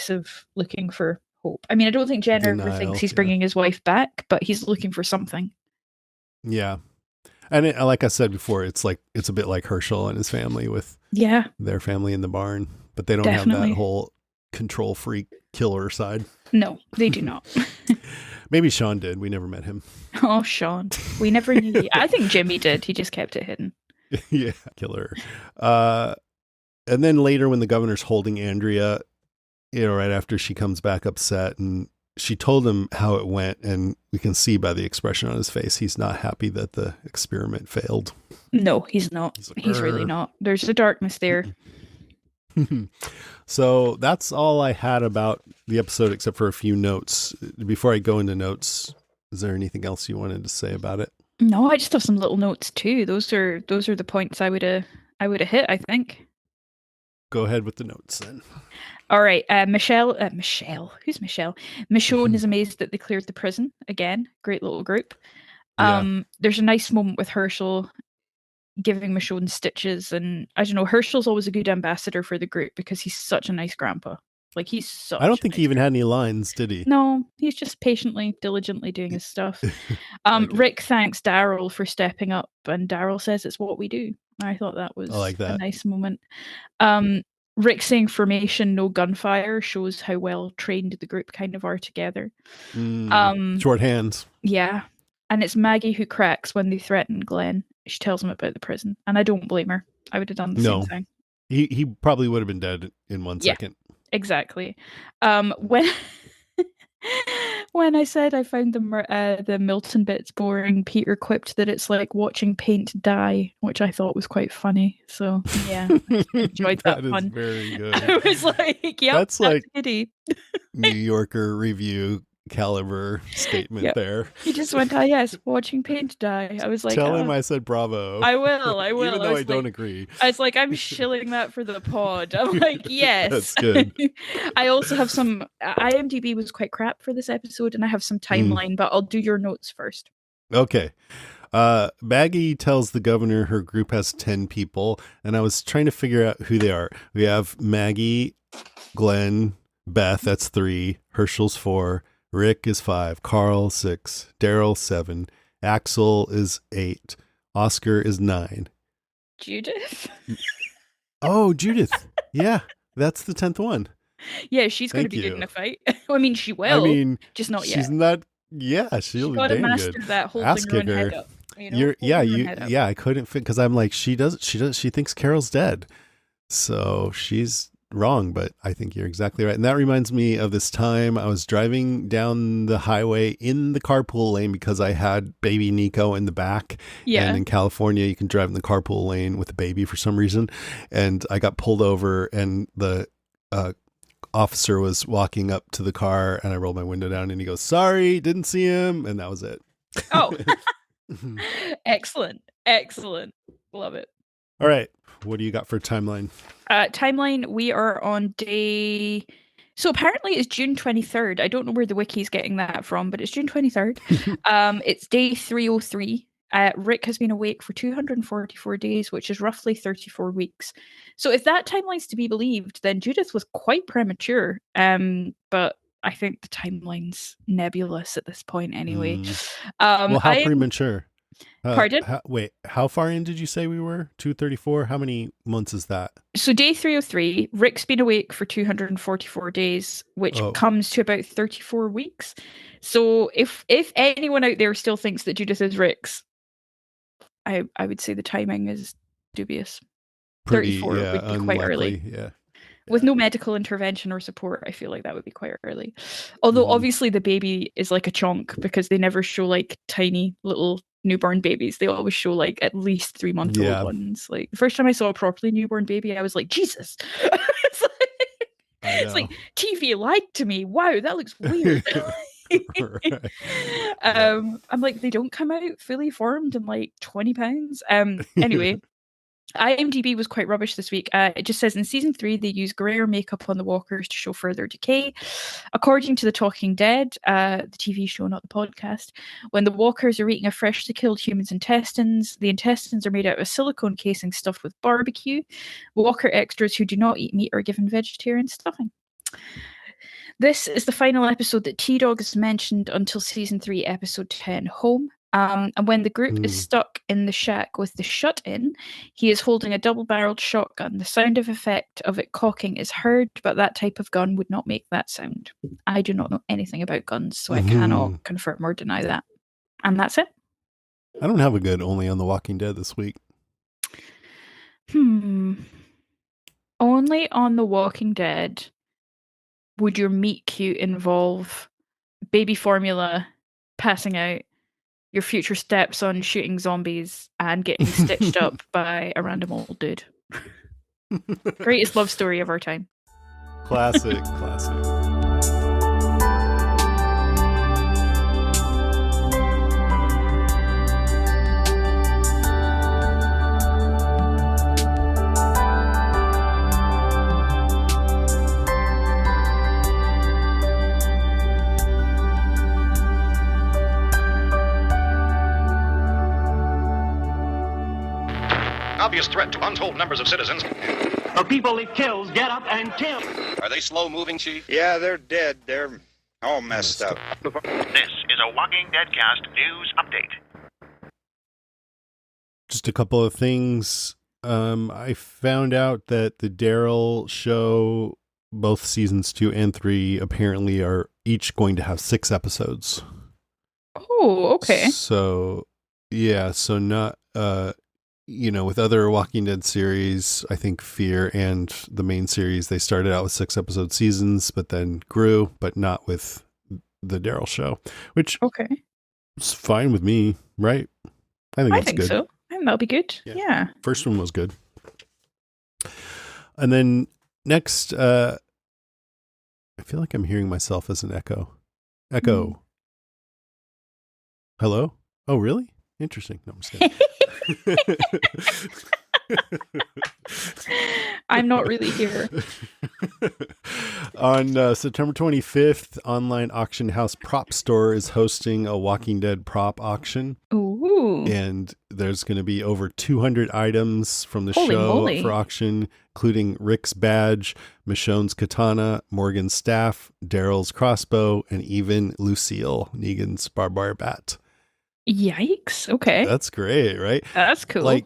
of looking for hope. I mean, I don't think Jenner thinks Denial. he's Yeah. bringing his wife back, but he's looking for something. Yeah. And like I said before, it's a bit like Herschel and his family with Yeah, their family in the barn, but they don't have that definitely. whole control freak killer side. No, they do not. Maybe Sean did. We never met him. Oh, Sean. We never knew. I think Jimmy did. He just kept it hidden. Yeah, killer. Uh, and then later when the governor's holding Andrea, right after she comes back upset and she told him how it went, and we can see by the expression on his face, he's not happy that the experiment failed. No, he's not. He's like, He's really not. There's a darkness there. So that's all I had about the episode, except for a few notes. Before I go into notes, is there anything else you wanted to say about it? No, I just have some little notes too. Those are the points I would have hit, I think. Go ahead with the notes then. All right, Michelle. Who's Michelle? Michonne is amazed that they cleared the prison again. Great little group. Yeah. There's a nice moment with Herschel giving Michonne stitches, and I don't know. Herschel's always a good ambassador for the group because he's such a nice grandpa. Like he's I don't such a think he nice even grandpa. had any lines, did he? No, he's just patiently, diligently doing his stuff. Okay. Rick thanks Daryl for stepping up, and Daryl says it's what we do. I thought that I was like a that. nice moment. Rick saying formation, no gunfire shows how well trained the group kind of are together. Short hands. Yeah. And it's Maggie who cracks when they threaten Glenn. She tells him about the prison. And I don't blame her. I would have done the same No. thing. He probably would have been dead in 1 second. Exactly. When when I said I found the Milton bits boring, Peter quipped that it's like watching paint die, which I thought was quite funny. So yeah, I enjoyed that That is pun. very good. I was like, "Yep, That's like goodie." New Yorker review caliber statement Yep. there. He just went, "Ah, yes, watching paint die." I was like, Tell him "Oh, I said bravo. I will, I will." Even though I don't agree. I was like, I'm shilling that for the pod. I'm like, yes. That's good. I also have some IMDb was quite crap for this episode, and I have some timeline, but I'll do your notes first. Okay. Maggie tells the governor her group has 10 people, and I was trying to figure out who they are. We have Maggie, Glenn, Beth, that's 3, Herschel's 4, Rick is 5, Carl 6, Daryl 7, Axel is 8, Oscar is 9. Judith? Oh, Judith. Yeah, that's the 10th one. Yeah, she's going to be good in a fight. I mean, she will. Just not yet. She's not. Yeah, she'll be got to damn master good. that holding Ask her own her. head up. You know? Yeah. I couldn't fit because I'm like she thinks Carol's dead, so she's wrong. But I think you're exactly right, and that reminds me of this time I was driving down the highway in the carpool lane because I had baby Nico in the back. Yeah. And in California, you can drive in the carpool lane with a baby for some reason, and I got pulled over, and the officer was walking up to the car, and I rolled my window down, and he goes, "Sorry, didn't see him," and that was it. Oh. Excellent. Love it. All right. What do you got for timeline? Timeline, we are on day... So apparently it's June 23rd. I don't know where the wiki's getting that from, but it's June 23rd. It's day 303. Rick has been awake for 244 days, which is roughly 34 weeks. So if that timeline's to be believed, then Judith was quite premature. But I think the timeline's nebulous at this point anyway. Well, how premature? Pardon? Wait, how far in did you say we were? 234? How many months is that? So day 303, Rick's been awake for 244 days, which comes to about 34 weeks. So if anyone out there still thinks that Judith is Rick's, I would say the timing is dubious. 34 would be unlikely, quite early. Yeah. With no medical intervention or support, I feel like that would be quite early. Although obviously the baby is like a chunk because they never show like tiny little newborn babies. They always show like at least 3-month-old ones. Like the first time I saw a properly newborn baby, I was like, Jesus. It's like TV lied to me. Wow, that looks weird. I'm like, they don't come out fully formed and like 20 pounds. Anyway. IMDb was quite rubbish this week. It just says in season 3 they use grayer makeup on the walkers to show further decay. According to The Talking Dead, the TV show, not the podcast, when the walkers are eating a freshly killed human's intestines, the intestines are made out of a silicone casing stuffed with barbecue. Walker extras who do not eat meat are given vegetarian stuffing. This is the final episode that T-Dog is mentioned until season 3, episode 10, Home. And when the group is stuck in the shack with the shut-in, he is holding a double-barreled shotgun. The sound effect of it cocking is heard, but that type of gun would not make that sound. I do not know anything about guns, so I cannot confirm or deny that. And that's it. I don't have a good only on The Walking Dead this week. Only on The Walking Dead would your meet cute involve baby formula passing out, your future stepson shooting zombies, and getting stitched up by a random old dude. Greatest love story of our time. Classic. Obvious threat to untold numbers of citizens. The people it kills get up and kill. Are they slow-moving, Chief? Yeah, they're dead. They're all messed up. This is a Walking Deadcast news update. Just a couple of things. I found out that the Daryl show, both seasons 2 and 3, apparently are each going to have 6 episodes. Oh, okay. So, yeah, so not... with other Walking Dead series, I think Fear and the main series, they started out with 6-episode seasons, but then grew, but not with the Daryl show, which is fine with me, right? I think good. So. I think that'll be good. Yeah. First one was good. And then next, I feel like I'm hearing myself as an echo. Hello? Oh, really? Interesting. No, I'm just kidding. I'm not really here. On September 25th, online auction house Prop Store is hosting a Walking Dead prop auction. Ooh. And there's going to be over 200 items from the Holy show moly. for auction, including Rick's badge, Michonne's katana, Morgan's staff, Daryl's crossbow, and even Lucille, Negan's barbed wire bat. Yikes. Okay. That's great, right? That's cool. Like,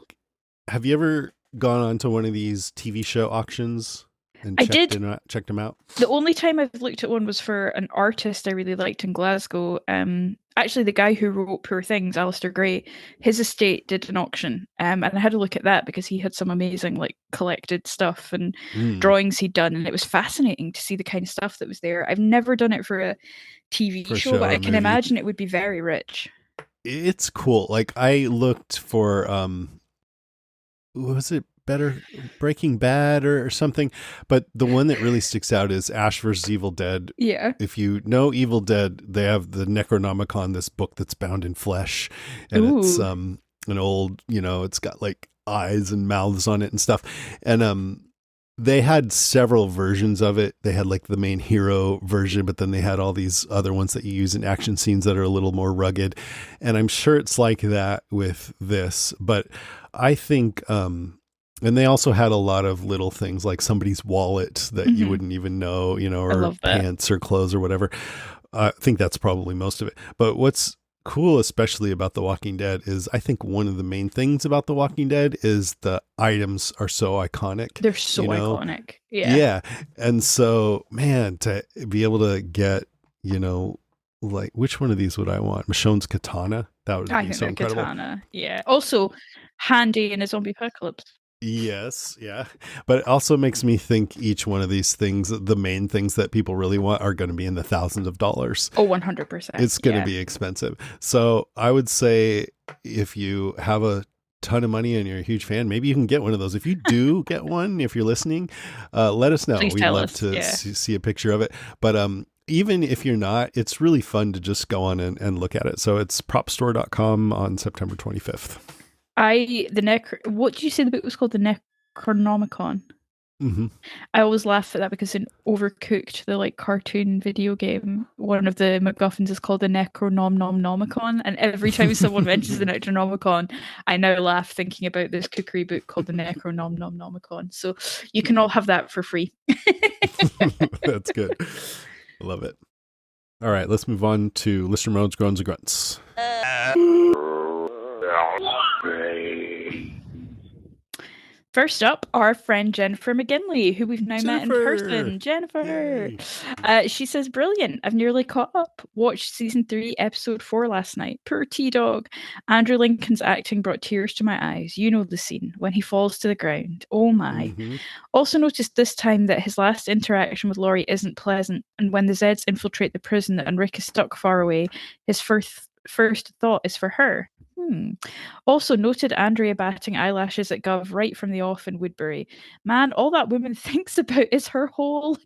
have you ever gone on to one of these TV show auctions and checked them out? The only time I've looked at one was for an artist I really liked in Glasgow. Actually, the guy who wrote Poor Things, Alistair Gray, his estate did an auction. And I had a look at that because he had some amazing like collected stuff and drawings he'd done. And it was fascinating to see the kind of stuff that was there. I've never done it for a TV show, but I can imagine it would be very rich. It's cool. Like I looked for, was it better Breaking Bad or something? But the one that really sticks out is Ash vs. Evil Dead. Yeah. If you know Evil Dead, they have the Necronomicon, this book that's bound in flesh. And it's an old, it's got like eyes and mouths on it and stuff. And they had several versions of it. They had like the main hero version, but then they had all these other ones that you use in action scenes that are a little more rugged. And I'm sure it's like that with this, but I think, and they also had a lot of little things like somebody's wallet that you wouldn't even know, or pants or clothes or whatever. I think that's probably most of it. But what's cool, especially about The Walking Dead, is I think one of the main things about The Walking Dead is the items are so iconic. They're so iconic. Yeah. Yeah. And so, man, to be able to get, like, which one of these would I want? Michonne's katana? That would be so incredible. Katana. Yeah. Also handy in a zombie apocalypse. Yes, yeah. But it also makes me think each one of these things, the main things that people really want, are going to be in the thousands of dollars. Oh, 100%. It's going to be expensive. So I would say if you have a ton of money and you're a huge fan, maybe you can get one of those. If you do get one, if you're listening, let us know. Please We'd tell love us. to see a picture of it. But even if you're not, it's really fun to just go on and look at it. So it's propstore.com on September 25th. What did you say the book was called? The Necronomicon. Mm-hmm. I always laugh at that because in Overcooked, the like cartoon video game, one of the MacGuffins is called the Necronomicon, and every time someone mentions the Necronomicon, I now laugh thinking about this cookery book called the Necronomicon. So you can all have that for free. That's good. I love it. All right, let's move on to Lister Modes, Groans, and Grunts. First up, our friend Jennifer McGinley, who we've now met in Jennifer! person. Jennifer! Yay. She says, brilliant. I've nearly caught up. Watched season 3, episode 4 last night. Poor T-Dog. Andrew Lincoln's acting brought tears to my eyes. You know the scene, when he falls to the ground. Oh my. Mhm. Also noticed this time that his last interaction with Laurie isn't pleasant, and when the Zeds infiltrate the prison and Rick is stuck far away, his first thought is for her. Also noted Andrea batting eyelashes at Gov right from the off in Woodbury. Man, all that woman thinks about is her hole.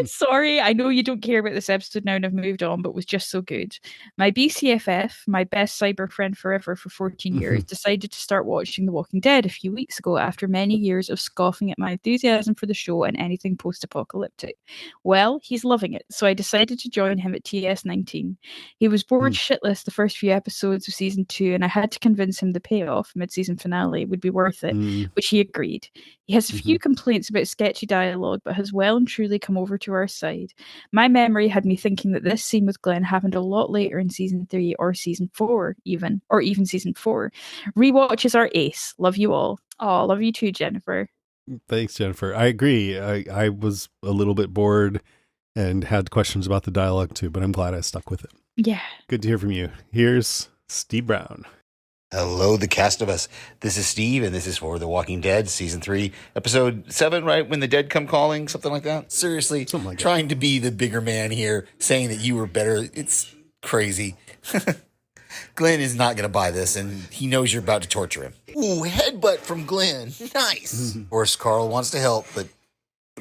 Sorry, I know you don't care about this episode now and I've moved on, but was just so good. My BCFF, my best cyber friend forever for 14 years, decided to start watching The Walking Dead a few weeks ago after many years of scoffing at my enthusiasm for the show and anything post-apocalyptic. Well, he's loving it, so I decided to join him at TS19. He was bored shitless the first few episodes of season 2, and I had to convince him the payoff, mid-season finale, would be worth it, which he agreed. He has a few complaints about sketchy dialogue, but has well and truly come over to our side. My memory had me thinking that this scene with Glenn happened a lot later in season 3 or season 4 even, or even season 4. Rewatches are ace. Love you all. Oh, love you too, Jennifer. Thanks, Jennifer. I agree. I was a little bit bored and had questions about the dialogue too, but I'm glad I stuck with it. Yeah. Good to hear from you. Here's Steve Brown. Hello, the cast of us. This is Steve, and this is for The Walking Dead, Season 3, Episode 7, right? When the dead come calling, something like that? Seriously, trying to be the bigger man here, saying that you were better. It's crazy. Glenn is not going to buy this, and he knows you're about to torture him. Ooh, headbutt from Glenn. Nice. Of course, Carl wants to help, but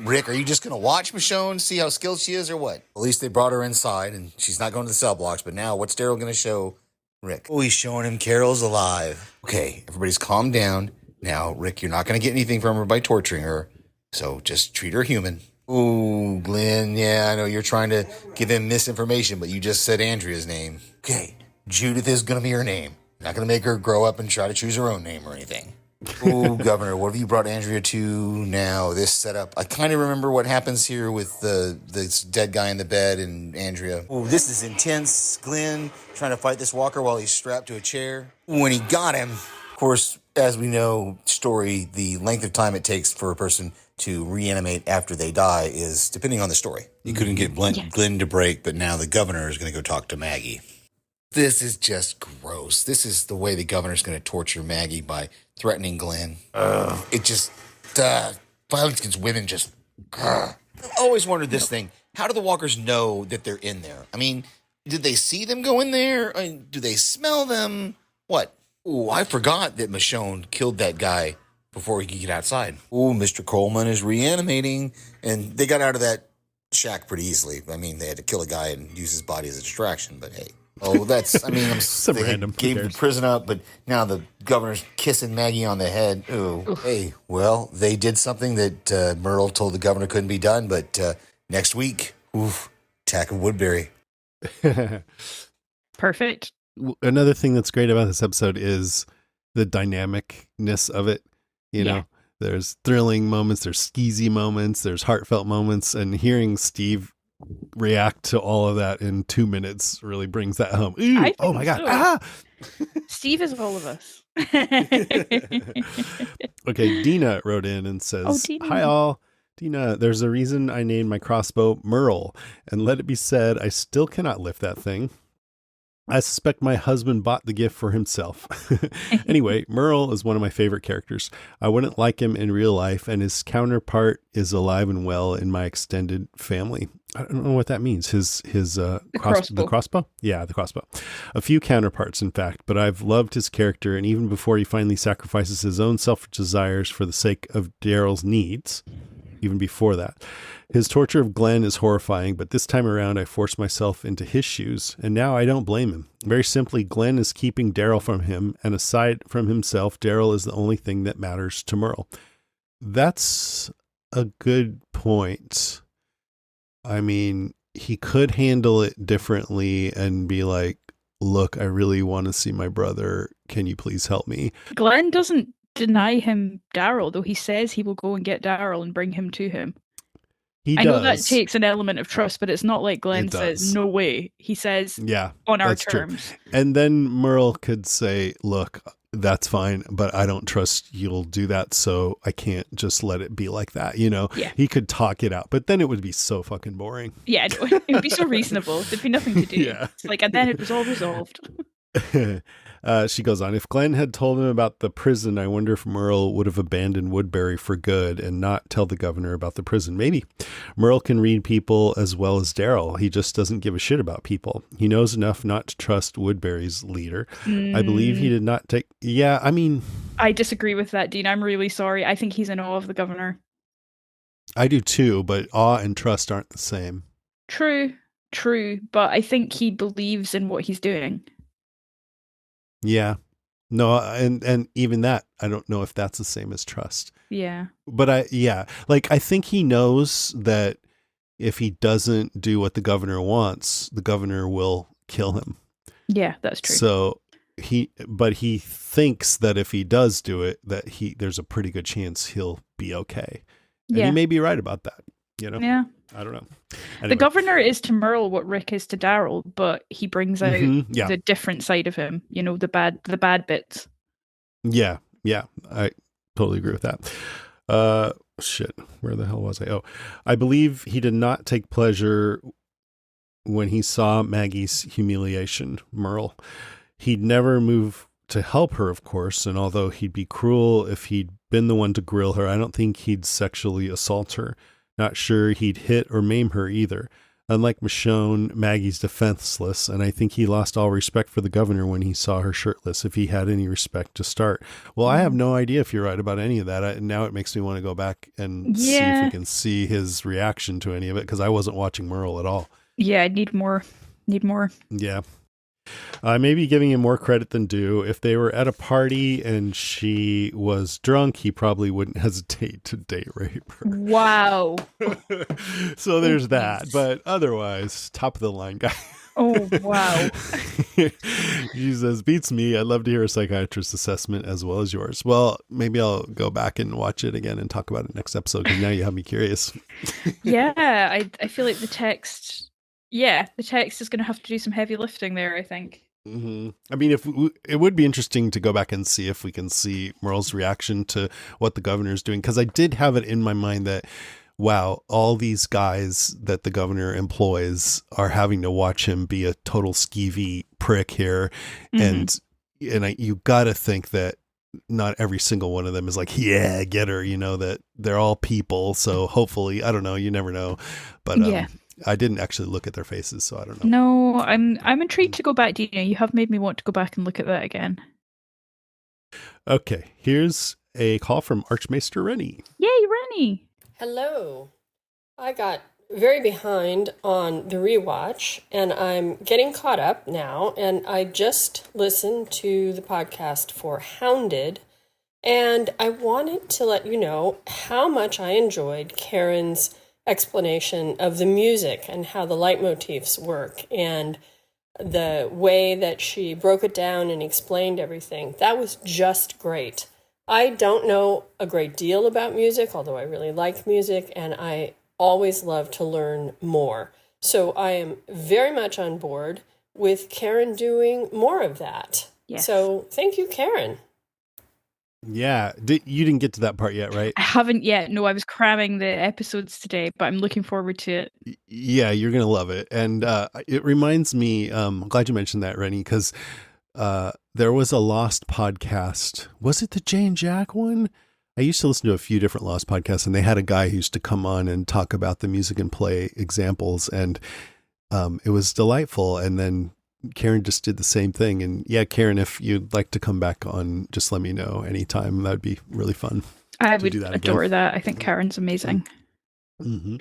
Rick, are you just going to watch Michonne, see how skilled she is, or what? At least they brought her inside, and she's not going to the cell blocks, but now what's Daryl going to show Rick? Oh, he's showing him Carol's alive. Okay, everybody's calmed down. Now, Rick, you're not going to get anything from her by torturing her, so just treat her human. Ooh, Glenn, yeah, I know you're trying to give him misinformation, but you just said Andrea's name. Okay, Judith is going to be her name. Not going to make her grow up and try to choose her own name or anything. Ooh, Governor, what have you brought Andrea to now? This setup. I kind of remember what happens here with this dead guy in the bed and Andrea. Ooh, this is intense. Glenn trying to fight this walker while he's strapped to a chair. When he got him, of course, as we know, story, the length of time it takes for a person to reanimate after they die is depending on the story. You couldn't get Glenn to break, but now the governor is going to go talk to Maggie. This is just gross. This is the way the governor's going to torture Maggie by threatening Glenn. It just, violence against women just, I've always wondered this thing. How do the walkers know that they're in there? I mean, did they see them go in there? I mean, do they smell them? What? Oh, I forgot that Michonne killed that guy before he could get outside. Oh, Mr. Coleman is reanimating. And they got out of that shack pretty easily. I mean, they had to kill a guy and use his body as a distraction, but hey. Oh, that's, I mean, they random. gave the prison up, but now the governor's kissing Maggie on the head. Ooh, hey, well, they did something that Myrtle told the governor couldn't be done, but next week, attack of Woodbury. Perfect. Another thing that's great about this episode is the dynamicness of it. You know, there's thrilling moments, there's skeezy moments, there's heartfelt moments, and hearing Steve react to all of that in 2 minutes really brings that home. Ooh, oh my God. So. Ah! Steve is all of us. Okay, Dina wrote in and says, hi all. Dina, there's a reason I named my crossbow Merle, and let it be said, I still cannot lift that thing. I suspect my husband bought the gift for himself. Anyway, Merle is one of my favorite characters. I wouldn't like him in real life, and his counterpart is alive and well in my extended family. I don't know what that means. The crossbow? Yeah, the crossbow. A few counterparts, in fact, but I've loved his character, and even before he finally sacrifices his own selfish desires for the sake of Daryl's needs, even before that. His torture of Glenn is horrifying, but this time around I forced myself into his shoes, and now I don't blame him. Very simply, Glenn is keeping Daryl from him, and aside from himself, Daryl is the only thing that matters to Merle. That's a good point. I mean, he could handle it differently and be like, look, I really want to see my brother. Can you please help me? Glenn doesn't deny him Daryl, though he says he will go and get Daryl and bring him to him. He I know that does. takes an element of trust, but it's not like Glenn It says, does. no way. He says, Yeah, on our that's terms. true. And then Merle could say, look, that's fine, but I don't trust you'll do that, so I can't just let it be like that. You know, Yeah. he could talk it out, but then it would be so fucking boring. Yeah, it would be so reasonable. There'd be nothing to do. Yeah. It's like, and then it was all resolved. She goes on, if Glenn had told him about the prison, I wonder if Merle would have abandoned Woodbury for good and not tell the governor about the prison. Maybe. Merle can read people as well as Daryl. He just doesn't give a shit about people. He knows enough not to trust Woodbury's leader. I believe he did not take... Yeah, I mean... I disagree with that, Dean. I'm really sorry. I think he's in awe of the governor. I do too, but awe and trust aren't the same. True, but I think he believes in what he's doing. Yeah. No, and even that, I don't know if that's the same as trust. Yeah. But I think he knows that if he doesn't do what the governor wants, the governor will kill him. Yeah, that's true. So he thinks that if he does do it, that there's a pretty good chance he'll be okay. And he may be right about that, you know? Yeah. I don't know. The Anyway. governor is to Merle what Rick is to Daryl, but he brings out Yeah. the different side of him, you know, the bad bits. Yeah. I totally agree with that. Shit. Where the hell was I? Oh, I believe he did not take pleasure when he saw Maggie's humiliation, Merle. He'd never move to help her, of course, and although he'd be cruel if he'd been the one to grill her, I don't think he'd sexually assault her. Not sure he'd hit or maim her either. Unlike Michonne, Maggie's defenseless, and I think he lost all respect for the governor when he saw her shirtless, if he had any respect to start. Well, I have no idea if you're right about any of that. Now it makes me want to go back and see if we can see his reaction to any of it, because I wasn't watching Merle at all. Yeah, need more. Yeah. I may be giving him more credit than due. If they were at a party and she was drunk, he probably wouldn't hesitate to date rape her. Wow. So there's that. But otherwise, top of the line guy. Oh, wow. She says, beats me. I'd love to hear a psychiatrist's assessment as well as yours. Well, maybe I'll go back and watch it again and talk about it next episode, because now you have me curious. Yeah, I feel like the text is going to have to do some heavy lifting there, I think. Mm-hmm. I mean, it would be interesting to go back and see if we can see Merle's reaction to what the governor's doing, because I did have it in my mind that, wow, all these guys that the governor employs are having to watch him be a total skeevy prick here. Mm-hmm. And you got to think that not every single one of them is like, yeah, get her, you know, that they're all people. So hopefully, I don't know, you never know. But yeah. I didn't actually look at their faces, so I don't know. No, I'm intrigued to go back, Dina. You have made me want to go back and look at that again. Okay, here's a call from Archmaester Rennie. Yay, Rennie! Hello. I got very behind on the rewatch, and I'm getting caught up now, and I just listened to the podcast for Hounded, and I wanted to let you know how much I enjoyed Karen's explanation of the music and how the leitmotifs work, and the way that she broke it down and explained everything. That was just great. I don't know a great deal about music, although I really like music, and I always love to learn more. So I am very much on board with Karen doing more of that. Yes. So thank you, Karen. Yeah. You didn't get to that part yet, right? I haven't yet. No, I was cramming the episodes today, but I'm looking forward to it. Yeah, you're going to love it. And it reminds me, I'm glad you mentioned that, Rennie, because there was a Lost podcast. Was it the Jay and Jack one? I used to listen to a few different Lost podcasts, and they had a guy who used to come on and talk about the music and play examples, and it was delightful. And then Karen just did the same thing. And yeah, Karen, if you'd like to come back on, just let me know anytime. That'd be really fun. I would adore that. I think Karen's amazing. Mm-hmm.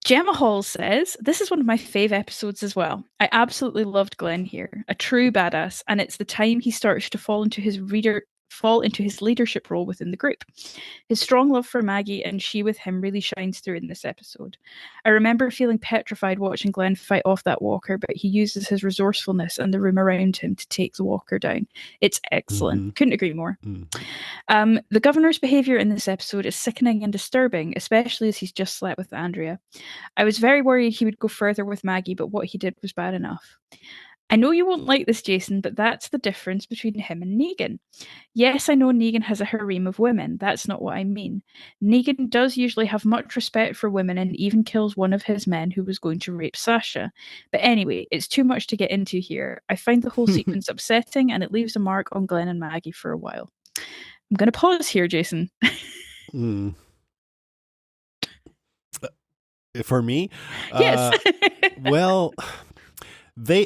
Gemma Hall says, this is one of my fave episodes as well. I absolutely loved Glenn here, a true badass, and it's the time he starts to fall into his reader fall into his leadership role within the group. His strong love for Maggie and she with him really shines through in this episode. I remember feeling petrified watching Glenn fight off that walker, but he uses his resourcefulness and the room around him to take the walker down. It's excellent. Couldn't agree more. The governor's behavior in this episode is sickening and disturbing, especially as he's just slept with Andrea. I was very worried he would go further with Maggie, but what he did was bad enough. I know you won't like this, Jason, but that's the difference between him and Negan. Yes, I know Negan has a harem of women. That's not what I mean. Negan does usually have much respect for women and even kills one of his men who was going to rape Sasha. But anyway, it's too much to get into here. I find the whole sequence upsetting and it leaves a mark on Glenn and Maggie for a while. I'm going to pause here, Jason. For me? Yes. Well,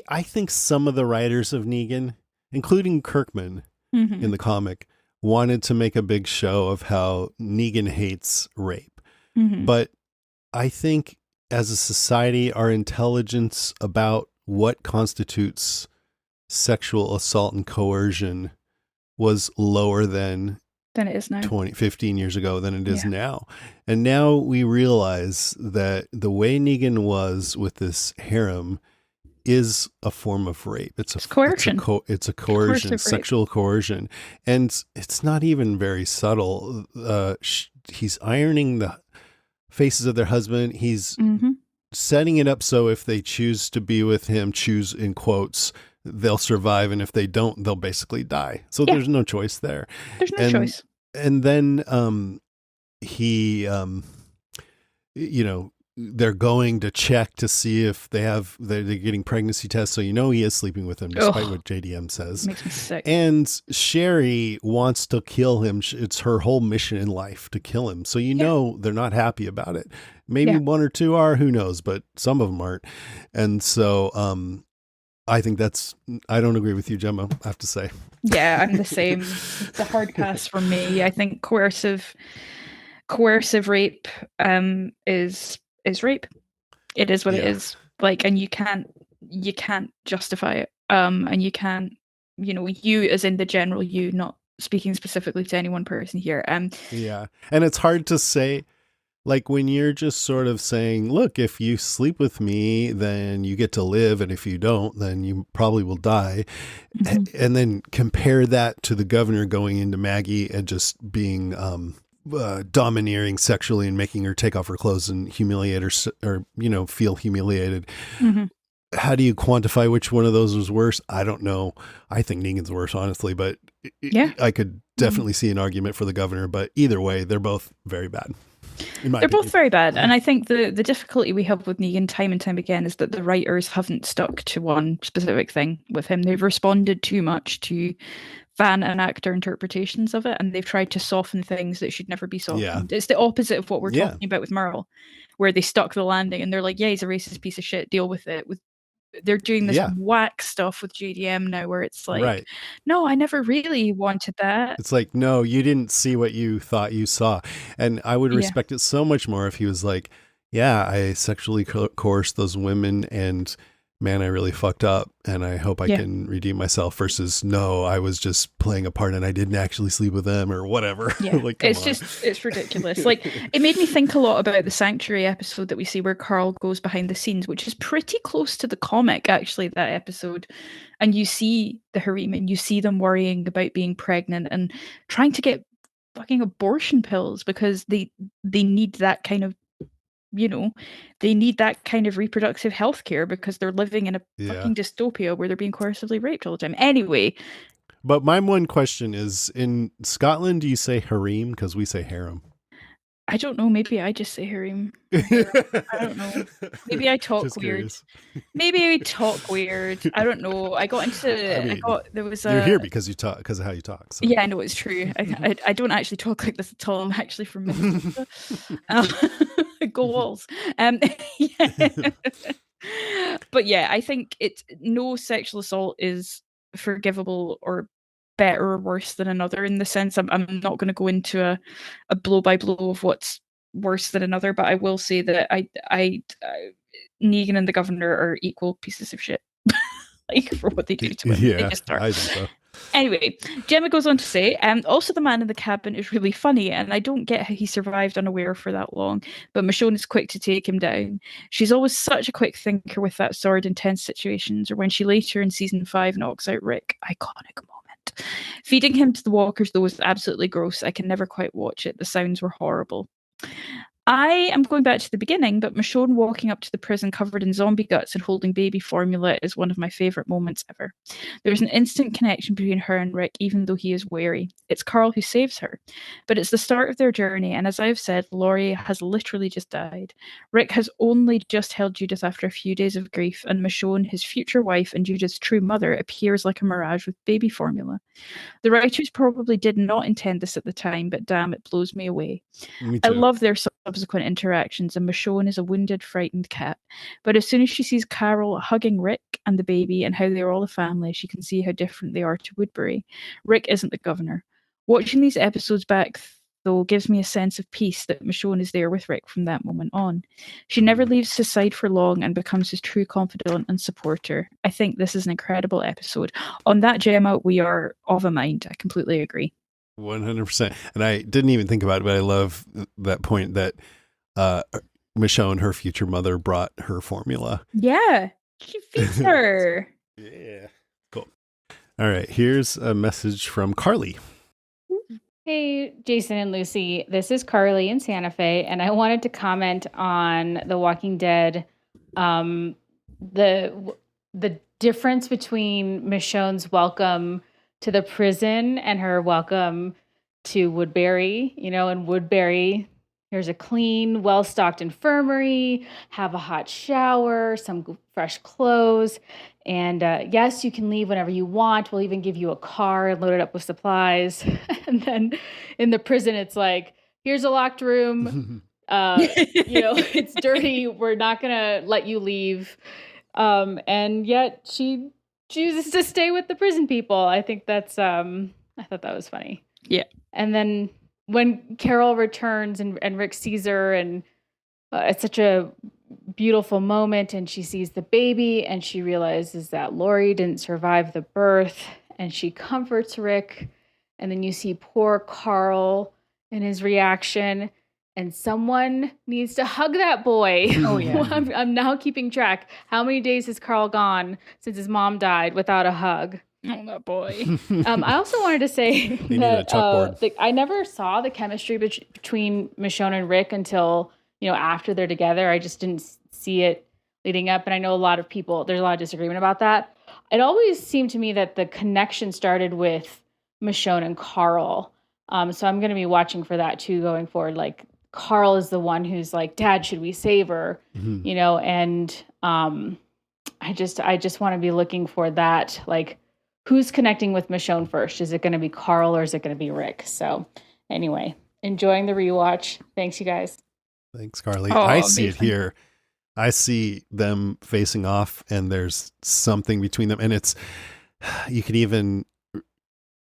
I think some of the writers of Negan, including Kirkman in the comic, wanted to make a big show of how Negan hates rape. But I think as a society, our intelligence about what constitutes sexual assault and coercion was lower than it is now. 15 years ago than it is now. And now we realize that the way Negan was with this harem is a form of rape. It's coercion. It's a coercion, sexual coercion. And it's not even very subtle. He's ironing the faces of their husband. He's setting it up so if they choose to be with him, choose in quotes, they'll survive. And if they don't, they'll basically die. So there's no choice there. There's no choice. And then they're going to check to see if they're getting pregnancy tests. So, he is sleeping with him despite what JDM says. Makes me sick. And Sherry wants to kill him. It's her whole mission in life to kill him. So, they're not happy about it. Maybe one or two are, who knows, but some of them aren't. And so, I think I don't agree with you, Gemma, I have to say. Yeah, I'm the same. It's a hard pass for me. I think coercive rape is rape. It is what it is. And you can't justify it. And you can't, you as in the general you, not speaking specifically to any one person here. Yeah. And it's hard to say, when you're just sort of saying, look, if you sleep with me, then you get to live. And if you don't, then you probably will die. And then compare that to the governor going into Maggie and just being domineering sexually and making her take off her clothes and humiliate her or feel humiliated. How do you quantify which one of those was worse? I don't know. I think Negan's worse, honestly, but I could definitely see an argument for the governor, but either way, they're both very bad. They're both very bad. And I think the difficulty we have with Negan time and time again is that the writers haven't stuck to one specific thing with him. They've responded too much to fan and actor interpretations of it, and they've tried to soften things that should never be softened. Yeah. It's the opposite of what we're talking about with Merle, where they stuck the landing and they're like, he's a racist piece of shit, deal with it. They're doing this whack stuff with JDM now where it's like, no, I never really wanted that. It's like, no, you didn't see what you thought you saw. And I would respect it so much more if he was like, I sexually coerced those women and man, I really fucked up and I hope I can redeem myself versus no, I was just playing a part and I didn't actually sleep with them or whatever. Yeah. It's ridiculous. It made me think a lot about the Sanctuary episode that we see where Carl goes behind the scenes, which is pretty close to the comic, actually, that episode. And you see the harem and you see them worrying about being pregnant and trying to get fucking abortion pills because they need that kind of they need that kind of reproductive health care because they're living in a fucking dystopia where they're being coercively raped all the time. Anyway. But my one question is, in Scotland, do you say harem? Because we say harem. I don't know. Maybe I just say harem. I don't know. Maybe I talk just weird. Curious. Maybe I talk weird. I don't know. I got into. There was a. You're here because of how you talk. So. Yeah, I know it's true. I don't actually talk like this at all. I'm actually from Minnesota. Go Wolves. But yeah, I think no sexual assault is forgivable or better or worse than another in the sense I'm not going to go into a blow by blow of what's worse than another, but I will say that I Negan and the governor are equal pieces of shit for what they do to him. Yeah, they just are. I think so. Anyway, Gemma goes on to say, also the man in the cabin is really funny, and I don't get how he survived unaware for that long, but Michonne is quick to take him down. She's always such a quick thinker with that sword in tense situations, or when she later in season 5 knocks out Rick. Iconic moment. Feeding him to the walkers, though, was absolutely gross. I can never quite watch it. The sounds were horrible. I am going back to the beginning, but Michonne walking up to the prison covered in zombie guts and holding baby formula is one of my favourite moments ever. There's an instant connection between her and Rick, even though he is wary. It's Carl who saves her. But it's the start of their journey, and as I've said, Laurie has literally just died. Rick has only just held Judith after a few days of grief, and Michonne, his future wife and Judith's true mother, appears like a mirage with baby formula. The writers probably did not intend this at the time, but damn, it blows me away. Me I too. love their subsequent interactions, and Michonne is a wounded, frightened cat. But as soon as she sees Carol hugging Rick and the baby and how they're all a family, she can see how different they are to Woodbury. Rick isn't the governor. Watching these episodes back, though, gives me a sense of peace that Michonne is there with Rick from that moment on. She never leaves his side for long and becomes his true confidant and supporter. I think this is an incredible episode. On that, Gemma, we are of a mind. I completely agree. 100%. And I didn't even think about it, but I love that point that Michonne, her future mother, brought her formula. Yeah, she feeds her. Yeah. Cool. All right. Here's a message from Carly. Hey, Jason and Lucy. This is Carly in Santa Fe, and I wanted to comment on The Walking Dead. The difference between Michonne's welcome to the prison and her welcome to Woodbury. You know, in Woodbury, there's a clean, well-stocked infirmary, have a hot shower, some fresh clothes, and yes, you can leave whenever you want. We'll even give you a car loaded up with supplies. And then in the prison, it's like, here's a locked room. It's dirty. We're not gonna let you leave. And yet she chooses to stay with the prison people. I think that's I thought that was funny. Yeah. And then when Carol returns and Rick sees her, and it's such a beautiful moment, and she sees the baby and she realizes that Laurie didn't survive the birth, and she comforts Rick. And then you see poor Carl and his reaction, and someone needs to hug that boy. Oh, yeah. I'm now keeping track. How many days has Carl gone since his mom died without a hug? Oh, that boy. I also wanted to say They need a chalkboard. I never saw the chemistry between Michonne and Rick until, after they're together. I just didn't see it leading up. And I know there's a lot of disagreement about that. It always seemed to me that the connection started with Michonne and Carl. So I'm going to be watching for that too going forward. Like, Carl is the one who's like, Dad, should we save her? Mm-hmm. And I just want to be looking for that. Like, who's connecting with Michonne first? Is it going to be Carl or is it going to be Rick? So anyway, enjoying the rewatch. Thanks, you guys. Thanks, Carly. Oh, I see it amazing. here. I see them facing off, and there's something between them. And it's, you could even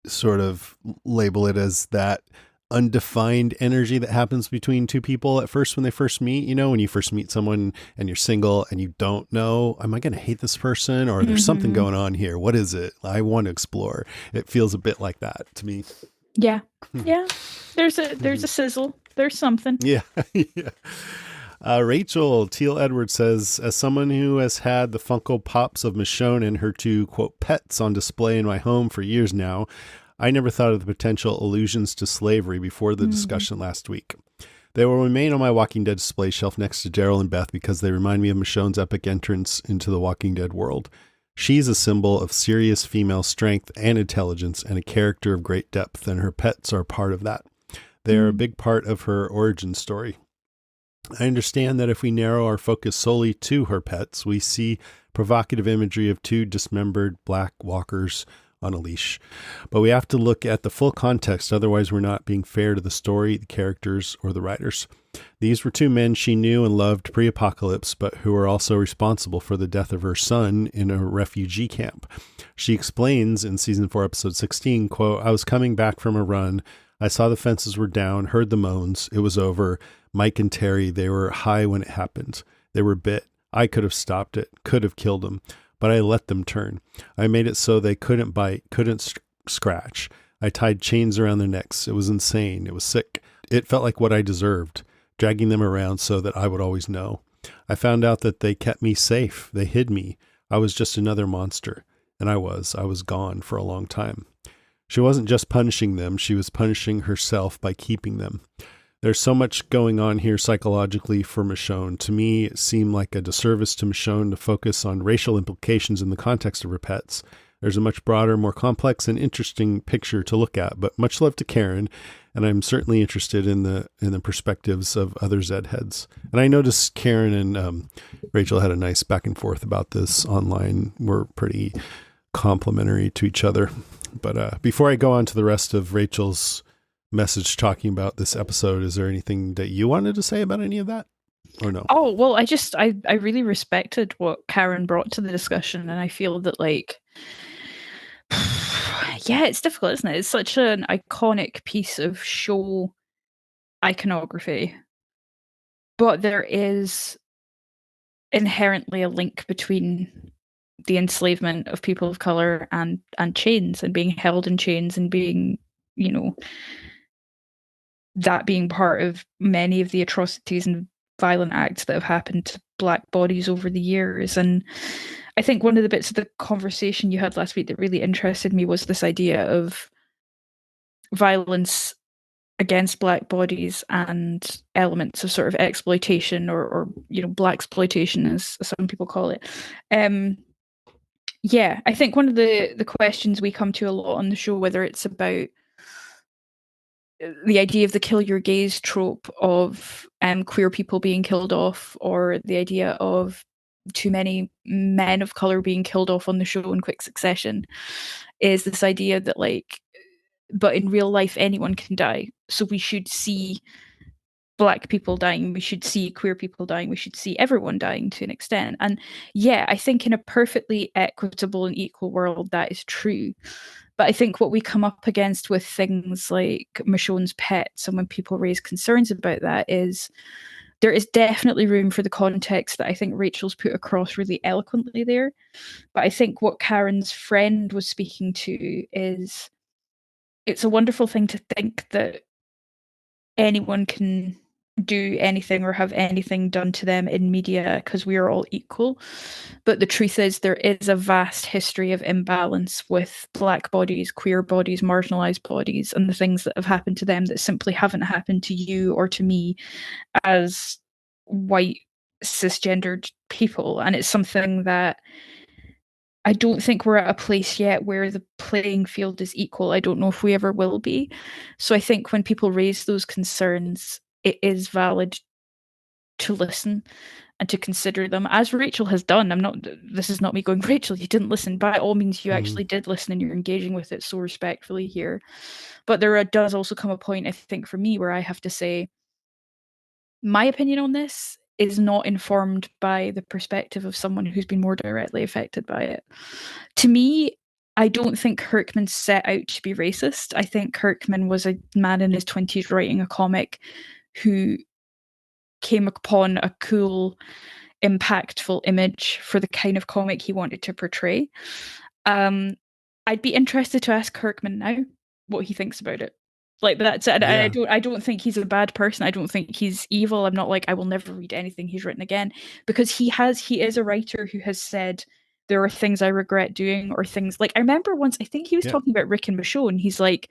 sort of label it as that undefined energy that happens between two people at first when they first meet. When you first meet someone and you're single and you don't know, am I going to hate this person, or there's something going on here? What is it? I want to explore. It feels a bit like that to me. Yeah. Yeah. There's a sizzle. There's something. Yeah. Yeah. Rachel Teal Edwards says, as someone who has had the Funko Pops of Michonne and her two, quote, pets on display in my home for years now, I never thought of the potential allusions to slavery before the discussion last week. They will remain on my Walking Dead display shelf next to Daryl and Beth because they remind me of Michonne's epic entrance into the Walking Dead world. She's a symbol of serious female strength and intelligence and a character of great depth, and her pets are part of that. They are a big part of her origin story. I understand that if we narrow our focus solely to her pets, we see provocative imagery of two dismembered black walkers on a leash. But we have to look at the full context, otherwise we're not being fair to the story, the characters, or the writers. These were two men she knew and loved pre-apocalypse, but who were also responsible for the death of her son in a refugee camp. She explains in season 4, episode 16, quote, I was coming back from a run. I saw the fences were down, heard the moans. It was over. Mike and Terry, they were high when it happened. They were bit. I could have stopped it, could have killed them, but I let them turn. I made it so they couldn't bite, couldn't scratch. I tied chains around their necks. It was insane. It was sick. It felt like what I deserved, dragging them around so that I would always know. I found out that they kept me safe. They hid me. I was just another monster. And I was gone for a long time. She wasn't just punishing them. She was punishing herself by keeping them. There's so much going on here psychologically for Michonne. To me, it seemed like a disservice to Michonne to focus on racial implications in the context of her pets. There's a much broader, more complex and interesting picture to look at, but much love to Karen. And I'm certainly interested in the perspectives of other Zed heads. And I noticed Karen and Rachel had a nice back and forth about this online. We're pretty complimentary to each other. But before I go on to the rest of Rachel's message talking about this episode, is there anything that you wanted to say about any of that, or no? Oh, well, I really respected what Karen brought to the discussion, and I feel that, like, yeah, it's difficult, isn't it? It's such an iconic piece of show iconography, but there is inherently a link between the enslavement of people of color and chains, and being held in chains, and being, you know, that being part of many of the atrocities and violent acts that have happened to Black bodies over the years. And I think one of the bits of the conversation you had last week that really interested me was this idea of violence against Black bodies and elements of sort of exploitation, or you know, Black exploitation, as some people call it. Yeah, I think one of the questions we come to a lot on the show, whether it's about the idea of the kill your gaze trope of queer people being killed off, or the idea of too many men of color being killed off on the show in quick succession, is this idea that, like, but in real life anyone can die, so we should see Black people dying, we should see queer people dying, we should see everyone dying to an extent. And yeah, I think in a perfectly equitable and equal world that is true. But I think what we come up against with things like Michonne's pets, and when people raise concerns about that, is there is definitely room for the context that I think Rachel's put across really eloquently there. But I think what Karen's friend was speaking to is, it's a wonderful thing to think that anyone can do anything or have anything done to them in media because we are all equal. But the truth is, there is a vast history of imbalance with Black bodies, queer bodies, marginalized bodies, and the things that have happened to them that simply haven't happened to you or to me as white cisgendered people. And it's something that I don't think we're at a place yet where the playing field is equal. I don't know if we ever will be. So I think when people raise those concerns, it is valid to listen and to consider them, as Rachel has done. This is not me going, Rachel, you didn't listen. By all means, you actually did listen, and you're engaging with it so respectfully here. But there does also come a point, I think, for me, where I have to say, my opinion on this is not informed by the perspective of someone who's been more directly affected by it. To me, I don't think Kirkman set out to be racist. I think Kirkman was a man in his 20s writing a comic who came upon a cool, impactful image for the kind of comic he wanted to portray. I'd be interested to ask Kirkman now what he thinks about it. Like, that's it. Yeah. I don't think he's a bad person. I don't think he's evil. I'm not like, I will never read anything he's written again, because he is a writer who has said there are things I regret doing, or things like, I remember once, I think he was talking about Rick and Michonne. He's like,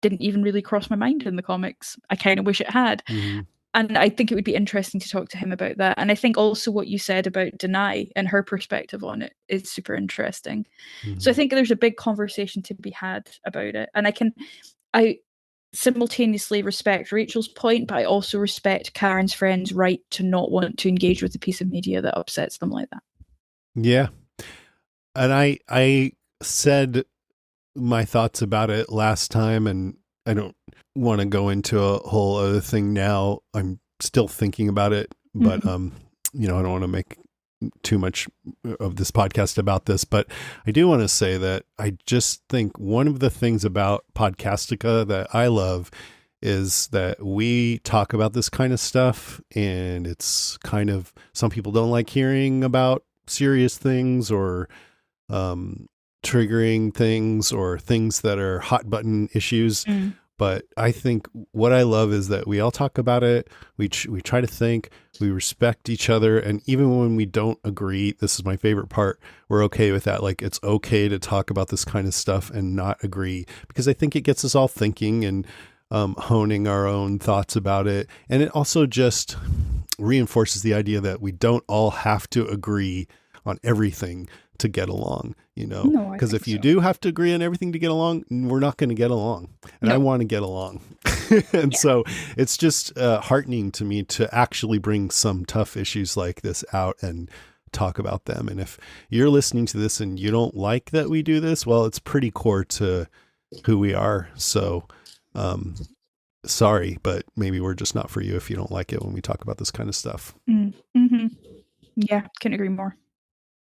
didn't even really cross my mind in the comics. I kind of wish it had. Mm-hmm. And I think it would be interesting to talk to him about that. And I think also what you said about Denai and her perspective on it is super interesting. Mm-hmm. So I think there's a big conversation to be had about it. And I simultaneously respect Rachel's point, but I also respect Karen's friend's right to not want to engage with a piece of media that upsets them like that. Yeah. And I said my thoughts about it last time, and I don't want to go into a whole other thing now. I'm still thinking about it, but I don't want to make too much of this podcast about this, but I do want to say that I just think one of the things about Podcastica that I love is that we talk about this kind of stuff, and it's kind of, some people don't like hearing about serious things or triggering things or things that are hot button issues. But I think what I love is that we all talk about it. We try to think, we respect each other. And even when we don't agree, this is my favorite part, we're okay with that. Like, it's okay to talk about this kind of stuff and not agree, because I think it gets us all thinking and honing our own thoughts about it. And it also just reinforces the idea that we don't all have to agree on everything to get along, No, because if you do have to agree on everything to get along, we're not going to get along. And I want to get along. And so it's just heartening to me to actually bring some tough issues like this out and talk about them. And if you're listening to this and you don't like that we do this, well, it's pretty core to who we are. So, sorry, but maybe we're just not for you if you don't like it when we talk about this kind of stuff. Yeah, couldn't agree more.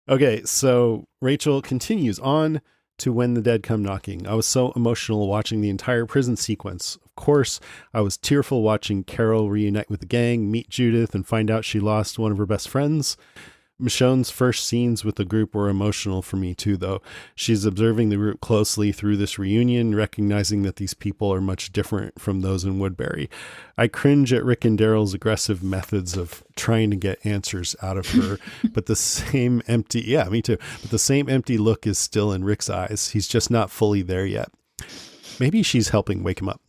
Okay, so Rachel continues on to When the Dead Come Knocking. I was so emotional watching the entire prison sequence. Of course, I was tearful watching Carol reunite with the gang, meet Judith, and find out she lost one of her best friends. Michonne's first scenes with the group were emotional for me too, though. She's observing the group closely through this reunion, recognizing that these people are much different from those in Woodbury. I cringe at Rick and Daryl's aggressive methods of trying to get answers out of her, but the same empty, me too, but the same empty look is still in Rick's eyes. He's just not fully there yet. Maybe she's helping wake him up.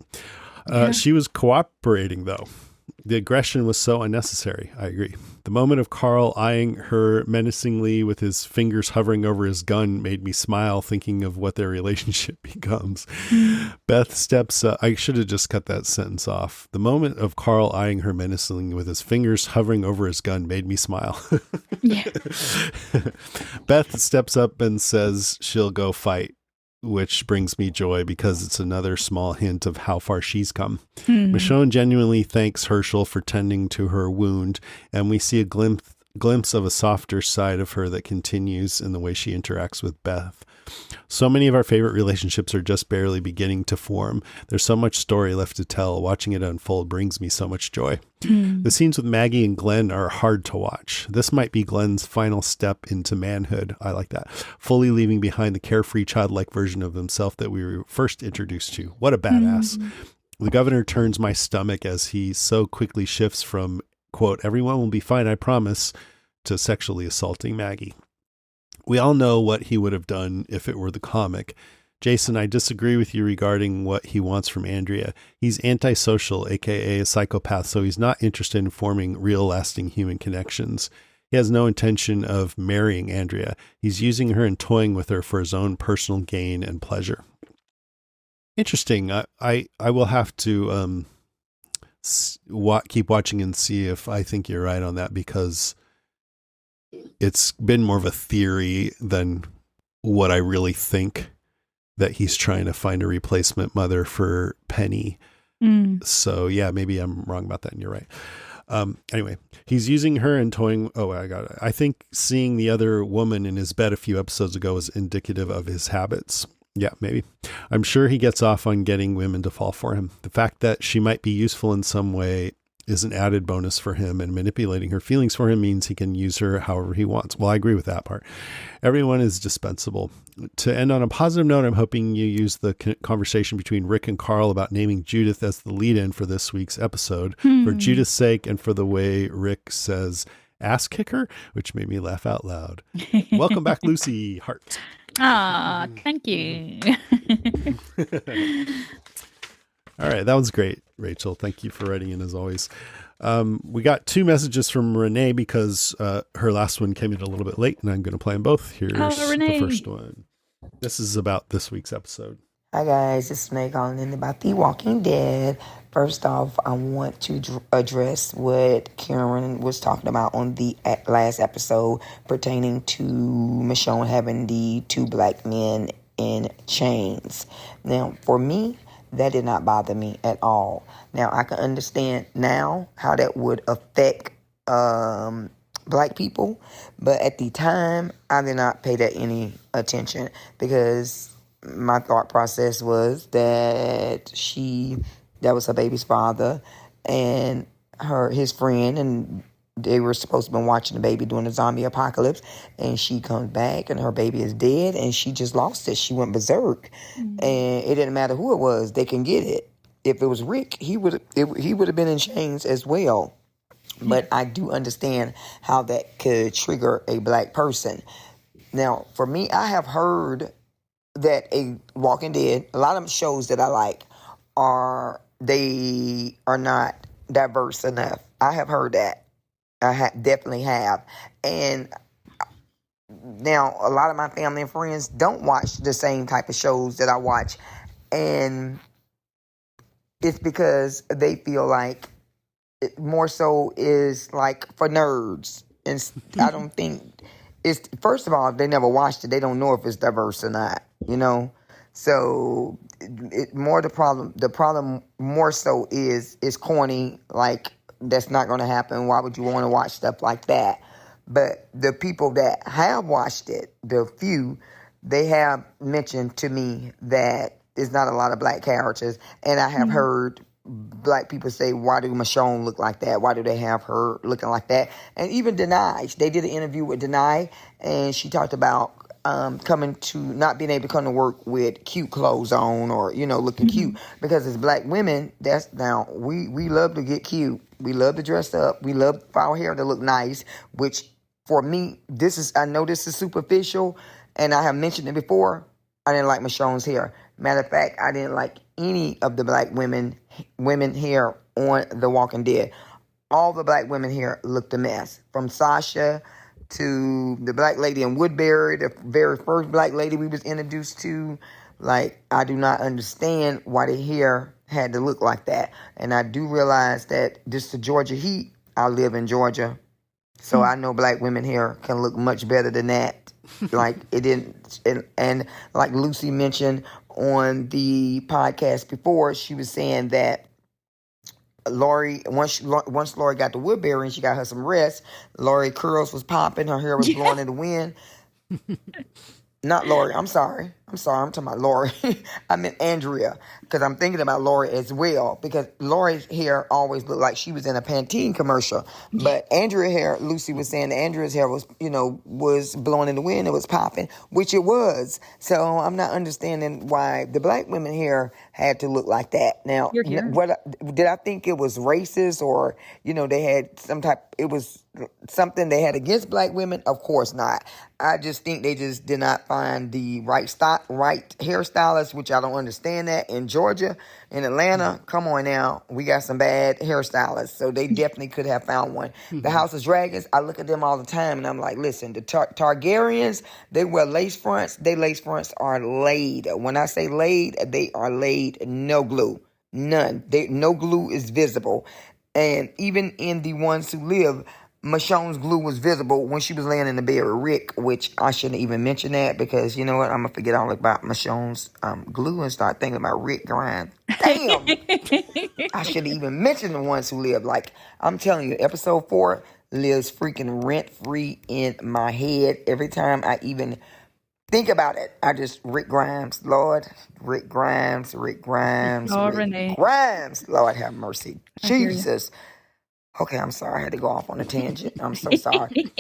She was cooperating, though. The aggression was so unnecessary. I agree. The moment of Carl eyeing her menacingly with his fingers hovering over his gun made me smile, thinking of what their relationship becomes. Beth steps up. I should have just cut that sentence off. The moment of Carl eyeing her menacingly with his fingers hovering over his gun made me smile. Yeah. Beth steps up and says she'll go fight, which brings me joy because it's another small hint of how far she's come. Michonne genuinely thanks Herschel for tending to her wound, and we see a glimpse of a softer side of her that continues in the way she interacts with Beth. So many of our favorite relationships are just barely beginning to form. There's so much story left to tell. Watching it unfold brings me so much joy. The scenes with Maggie and Glenn are hard to watch. This might be Glenn's final step into manhood. I like that. Fully leaving behind the carefree, childlike version of himself that we were first introduced to. What a badass. The governor turns my stomach as he so quickly shifts from, quote, "everyone will be fine, I promise," to sexually assaulting Maggie. We all know what he would have done if it were the comic. Jason, I disagree with you regarding what he wants from Andrea. He's antisocial, aka a psychopath, so he's not interested in forming real lasting human connections. He has no intention of marrying Andrea. He's using her and toying with her for his own personal gain and pleasure. Interesting. I will have to keep watching and see if I think you're right on that, because it's been more of a theory than what I really think, that he's trying to find a replacement mother for Penny. So yeah, maybe I'm wrong about that and you're right. Anyway, he's using her and toying. Oh, I got it. I think seeing the other woman in his bed a few episodes ago is indicative of his habits. Yeah, maybe. I'm sure he gets off on getting women to fall for him. The fact that she might be useful in some way is an added bonus for him, and manipulating her feelings for him means he can use her however he wants. Well, I agree with that part. Everyone is dispensable. To end on a positive note, I'm hoping you use the conversation between Rick and Carl about naming Judith as the lead-in for this week's episode for Judith's sake and for the way Rick says ass kicker, which made me laugh out loud. Welcome back, Lucy. Heart. Ah, thank you. All right, that was great, Rachel. Thank you for writing in as always. We got 2 messages from Renee because her last one came in a little bit late, and I'm going to play them both. Here's the first one. This is about this week's episode. Hi guys, it's Renee calling in about The Walking Dead. First off, I want to address what Karen was talking about on the last episode pertaining to Michonne having the 2 black men in chains. Now, for me, that did not bother me at all. Now, I can understand now how that would affect black people, but at the time, I did not pay that any attention because my thought process was that that was her baby's father and his friend, and they were supposed to be watching the baby during the zombie apocalypse, and she comes back and her baby is dead, and she just lost it. She went berserk, and it didn't matter who it was; they can get it. If it was Rick, he would have been in chains as well. But I do understand how that could trigger a black person. Now, for me, I have heard that a Walking Dead, a lot of shows that I like are not diverse enough. I have heard that. I definitely have. And now a lot of my family and friends don't watch the same type of shows that I watch. And it's because they feel like it more so is like for nerds. And I don't think it's, first of all, if they never watched it, they don't know if it's diverse or not, you know? So the problem more so is corny, like that's not going to happen. Why would you want to watch stuff like that? But the people that have watched it, the few, they have mentioned to me that there's not a lot of black characters. And I have heard black people say, why do Michonne look like that? Why do they have her looking like that? And even Denai, they did an interview with Denai, and she talked about not being able to come to work with cute clothes on or, looking cute. Because as black women, we love to get cute. We love to dress up. We love for our hair to look nice, which for me, I know this is superficial, and I have mentioned it before. I didn't like Michonne's hair. Matter of fact, I didn't like any of the black women hair on The Walking Dead. All the black women hair looked a mess. From Sasha to the black lady in Woodbury, the very first black lady we was introduced to. Like, I do not understand why the hair had to look like that. And I do realize that this the Georgia heat. I live in Georgia. So I know black women hair can look much better than that. Like it didn't, and like Lucy mentioned on the podcast before, she was saying that Lori, once Lori got to Woodbury and she got her some rest, Lori curls was popping, her hair was blowing in the wind. Not Lori, I'm sorry. I'm talking about Lori. I meant Andrea, because I'm thinking about Lori as well, because Lori's hair always looked like she was in a Pantene commercial. But Andrea's hair, Lucy was saying that Andrea's hair was, was blowing in the wind, it was popping, which it was. So I'm not understanding why the black women hair had to look like that. Now, did I think it was racist or, they had it was something they had against black women? Of course not. I just think they just did not find the right hairstylist, which I don't understand that. In Georgia, in Atlanta, come on now, we got some bad hairstylists, so they definitely could have found one. The House of Dragons, I look at them all the time, and I'm like, listen, the Targaryens, they wear lace fronts. Their lace fronts are laid. When I say laid, they are laid, no glue, none. No glue is visible, and even in the ones who live, Michonne's glue was visible when she was laying in the bed with Rick, which I shouldn't even mention that because, you know what, I'm going to forget all about Michonne's glue and start thinking about Rick Grimes. Damn! I shouldn't even mention the ones who live. Like, I'm telling you, episode 4 lives freaking rent-free in my head. Every time I even think about it, I just, Rick Grimes, Lord, Rick Grimes, Rick Grimes, Oh, Rick Renee. Grimes. Lord have mercy. Jesus. Okay, I'm sorry. I had to go off on a tangent. I'm so sorry.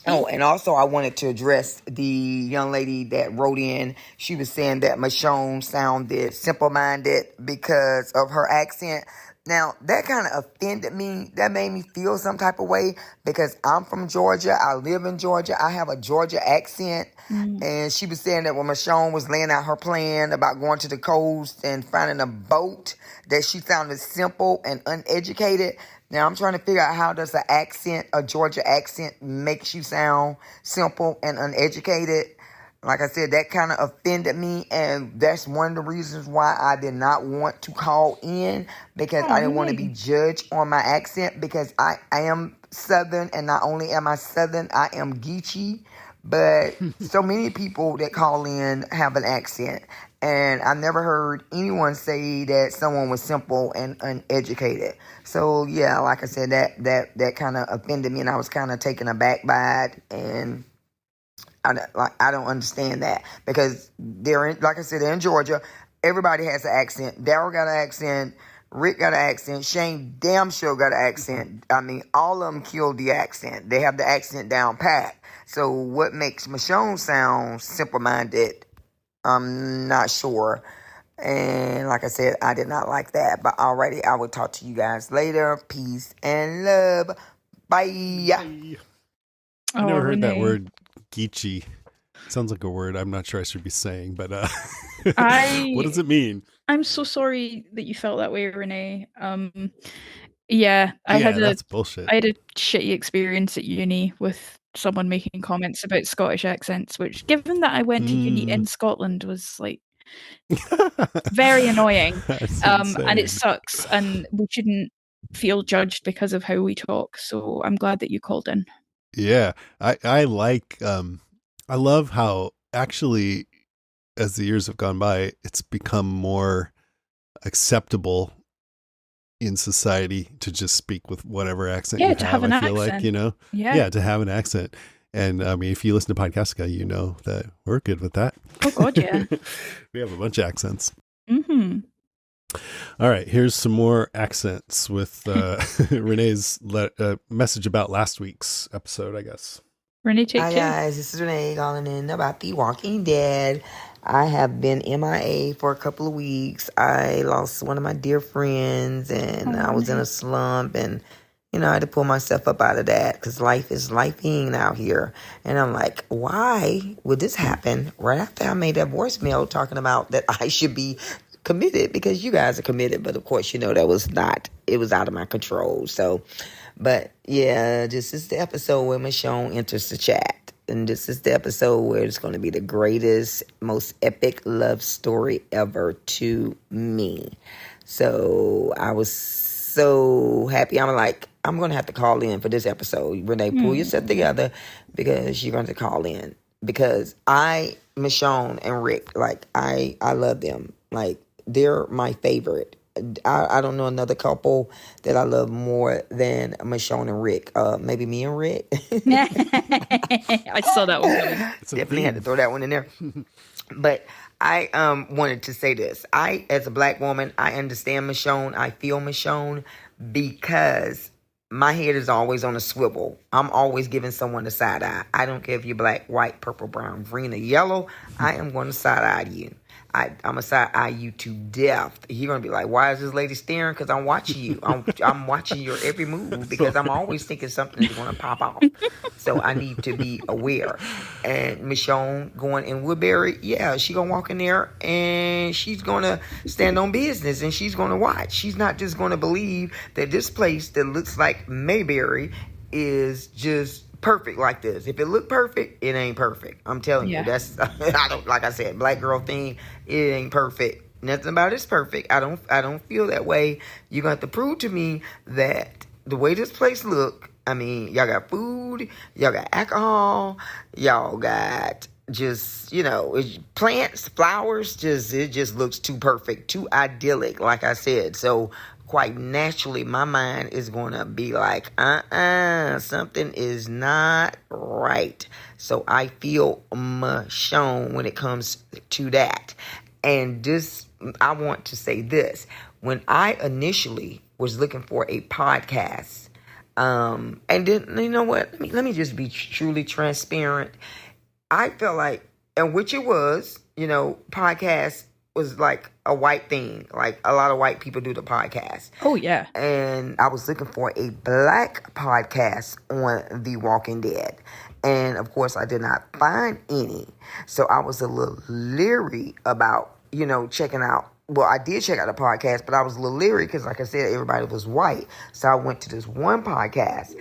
Oh, and also I wanted to address the young lady that wrote in. She was saying that Michonne sounded simple-minded because of her accent. Now, that kind of offended me. That made me feel some type of way because I'm from Georgia. I live in Georgia. I have a Georgia accent. And she was saying that when Michonne was laying out her plan about going to the coast and finding a boat, that she sounded simple and uneducated. Now, I'm trying to figure out how does a Georgia accent makes you sound simple and uneducated. Like I said, that kind of offended me, and that's one of the reasons why I did not want to call in, because I didn't want to be judged on my accent, because I am Southern, and not only am I Southern, I am Geechee, but so many people that call in have an accent, and I never heard anyone say that someone was simple and uneducated. So, yeah, like I said, that kind of offended me, and I was kind of taken aback by it, and I don't understand that, because like I said, they're in Georgia. Everybody has an accent. Daryl got an accent. Rick got an accent. Shane damn sure got an accent. I mean, all of them killed the accent. They have the accent down pat. So what makes Michonne sound simple-minded? I'm not sure. And like I said, I did not like that. But alrighty, I will talk to you guys later. Peace and love. Bye. I never heard that word, geechee. Sounds like a word I'm not sure I should be saying, but what does it mean? I'm so sorry that you felt that way, Renee. Yeah, that's bullshit. I had a shitty experience at uni with someone making comments about Scottish accents, which, given that I went to uni in Scotland, was like very annoying. And it sucks, and we shouldn't feel judged because of how we talk. So I'm glad that you called in. Yeah, I like I love how actually, as the years have gone by, it's become more acceptable in society to just speak with whatever accent you have. I feel like, to have an accent. And I mean, if you listen to Podcastica, you know that we're good with that. Oh God, yeah. We have a bunch of accents. Mm-hmm. All right, here's some more accents with Renee's message about last week's episode, I guess. Renee, take Hi two. guys, this is Renee calling in about The Walking Dead. I have been MIA for a couple of weeks. I lost one of my dear friends, and I was in a slump, and I had to pull myself up out of that because life is lifing out here. And I'm like, why would this happen right after I made that voicemail talking about that I should be committed because you guys are committed? But of course, that was not. It was out of my control. So. But yeah, this is the episode where Michonne enters the chat. And this is the episode where it's going to be the greatest, most epic love story ever to me. So I was so happy. I'm like, I'm going to have to call in for this episode. Renee, pull yourself together because you're going to call in. Because Michonne and Rick, like, I love them. Like, they're my favorite. I don't know another couple that I love more than Michonne and Rick. Maybe me and Rick. I saw that one coming. Definitely had to throw that one in there. But I wanted to say this. As a black woman, I understand Michonne. I feel Michonne because my head is always on a swivel. I'm always giving someone a side eye. I don't care if you're black, white, purple, brown, green, or yellow. I am going to side eye you. I'm going to side eye you to death. You're going to be like, why is this lady staring? Because I'm watching you. I'm watching your every move because I'm always thinking something is going to pop off. So I need to be aware. And Michonne going in Woodbury, yeah, she's going to walk in there and she's going to stand on business and she's going to watch. She's not just going to believe that this place that looks like Mayberry is just perfect like this. If it look perfect, it ain't perfect. I'm telling you, that's like I said, black girl thing, it ain't perfect. Nothing about it's perfect. I don't feel that way. You're gonna have to prove to me that the way this place look, I mean, y'all got food, y'all got alcohol, y'all got just, plants, flowers, it just looks too perfect, too idyllic, like I said. So quite naturally, my mind is going to be like, something is not right. So I feel Michonne when it comes to that. And I want to say this. When I initially was looking for a podcast, and then, you know what? Let me just be truly transparent. I felt like, and which it was, podcast was like a white thing. Like a lot of white people do the podcast. Oh, yeah. And I was looking for a black podcast on The Walking Dead. And of course, I did not find any. So I was a little leery about, checking out. Well, I did check out the podcast, but I was a little leery because, like I said, everybody was white. So I went to this one podcast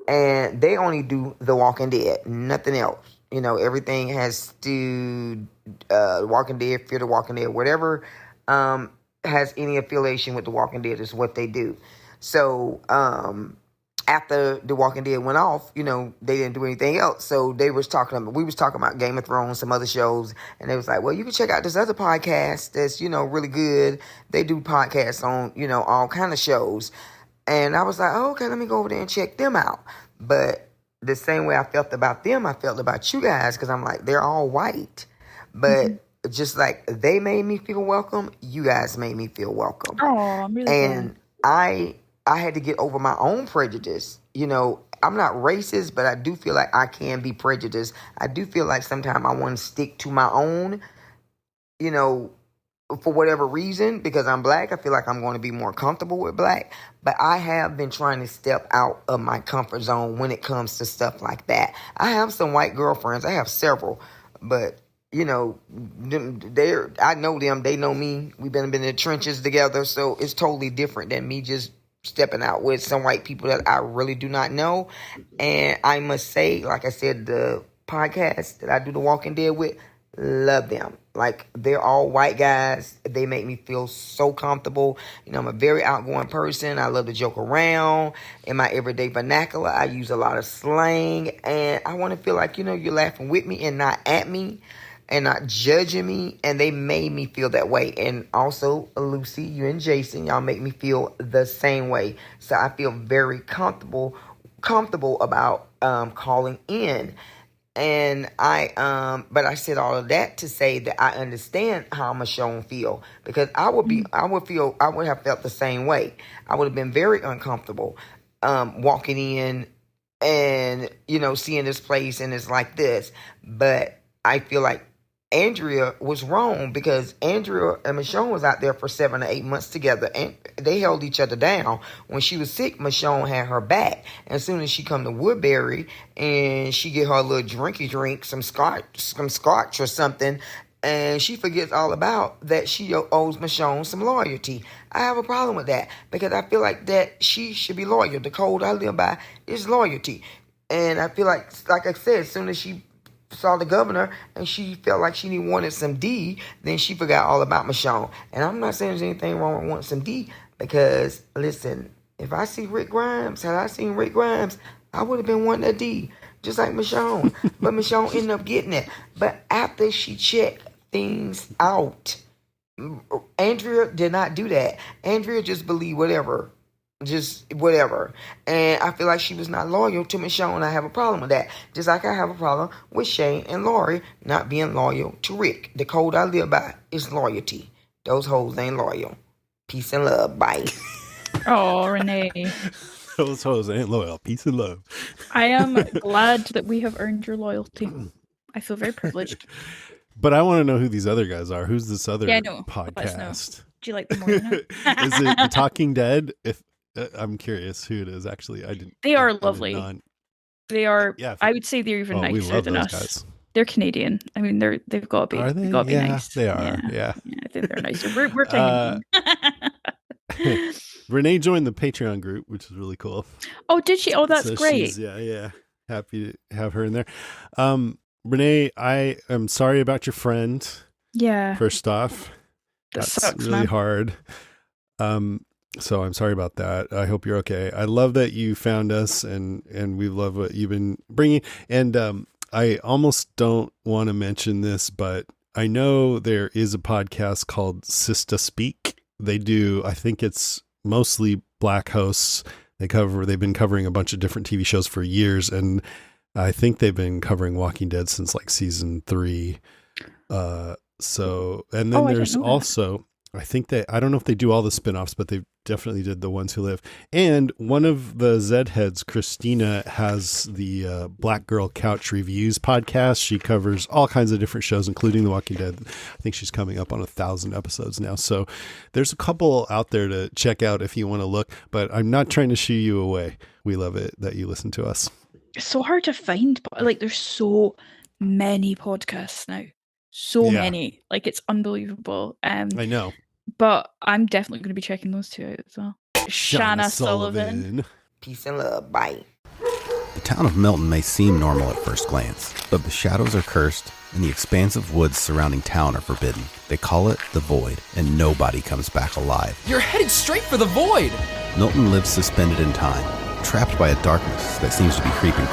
and they only do The Walking Dead, nothing else. Everything has to Walking Dead, Fear the Walking Dead, whatever has any affiliation with The Walking Dead is what they do. So after The Walking Dead went off, they didn't do anything else. So we was talking about Game of Thrones, some other shows, and they was like, well, you can check out this other podcast that's, really good. They do podcasts on, all kind of shows. And I was like, oh, okay, let me go over there and check them out. But the same way I felt about them, I felt about you guys, because I'm like, they're all white. But just like they made me feel welcome, you guys made me feel welcome. Oh, I'm really And I had to get over my own prejudice. You know, I'm not racist, but I do feel like I can be prejudiced. I do feel like sometimes I want to stick to my own, you know, for whatever reason, because I'm black. I feel like I'm going to be more comfortable with black. But I have been trying to step out of my comfort zone when it comes to stuff like that. I have some white girlfriends. I have several. But, you know, I know them. They know me. We've been in the trenches together. So it's totally different than me just stepping out with some white people that I really do not know. And I must say, like I said, the podcast that I do The Walking Dead with, love them. Like, they're all white guys. They make me feel so comfortable. You know, I'm a very outgoing person. I love to joke around. In my everyday vernacular, I use a lot of slang. And I want to feel like, you know, you're laughing with me and not at me and not judging me. And they made me feel that way. And also, Lucy, you and Jason, y'all make me feel the same way. So I feel very comfortable about calling in. And but I said all of that to say that I understand how Michonne feel, because I would have felt the same way. I would have been very uncomfortable, walking in and, you know, seeing this place and it's like this. But I feel like Andrea was wrong, because Andrea and Michonne was out there for 7 or 8 months together, and they held each other down. When she was sick, Michonne had her back. And as soon as she come to Woodbury and she get her a little drinky drink, some scotch or something, and she forgets all about that she owes Michonne some loyalty. I have a problem with that, because I feel like that she should be loyal. The code I live by is loyalty. And I feel like I said, as soon as she saw the governor and she felt like she wanted some D, then she forgot all about Michonne. And I'm not saying there's anything wrong with wanting some D, because, listen, if I see Rick Grimes, had I seen Rick Grimes, I would have been wanting a D, just like Michonne. But Michonne ended up getting it. But after she checked things out, Andrea did not do that. Andrea just believed whatever. Just whatever. And I feel like she was not loyal to Michonne. I have a problem with that. Just like I have a problem with Shane and Lori not being loyal to Rick. The code I live by is loyalty. Those hoes ain't loyal. Peace and love. Bye. Oh, Renee. Those hoes ain't loyal. Peace and love. I am glad that we have earned your loyalty. I feel very privileged. But I want to know who these other guys are. Who's this other podcast? Let us know. Do you like them more than I? Is it The Talking Dead? I'm curious who it is. Actually, I didn't. They are lovely. They are. Yeah, I would say they're even nicer than us. Guys. They're Canadian. I mean, they've got to be. Are they? They've got to be nice. They are. Yeah. I think they're nicer. We're Canadian. Renee joined the Patreon group, which is really cool. Oh, did she? Oh, that's great. Yeah. Happy to have her in there. Renee, I am sorry about your friend. Yeah. First off, that's sucks, really hard. So I'm sorry about that. I hope you're okay. I love that you found us, and we love what you've been bringing. And I almost don't want to mention this, but I know there is a podcast called Sista Speak. They do, I think it's mostly black hosts. They've been covering a bunch of different TV shows for years, and I think they've been covering Walking Dead since like season 3. And then there's also, I think I don't know if they do all the spinoffs, but they definitely did The Ones Who Live. And one of the Zed heads, Christina, has the Black Girl Couch Reviews podcast. She covers all kinds of different shows, including The Walking Dead. I think she's coming up on 1,000 episodes now. So there's a couple out there to check out if you want to look, but I'm not trying to shoo you away. We love it that you listen to us. It's so hard to find, but like there's so many podcasts now. So many. Like, it's unbelievable. I know. But I'm definitely going to be checking those two out as well. Shanna Sullivan. Peace and love. Bye. The town of Milton may seem normal at first glance, but the shadows are cursed and the expansive woods surrounding town are forbidden. They call it the Void, and nobody comes back alive. You're headed straight for the Void! Milton lives suspended in time, trapped by a darkness that seems to be creeping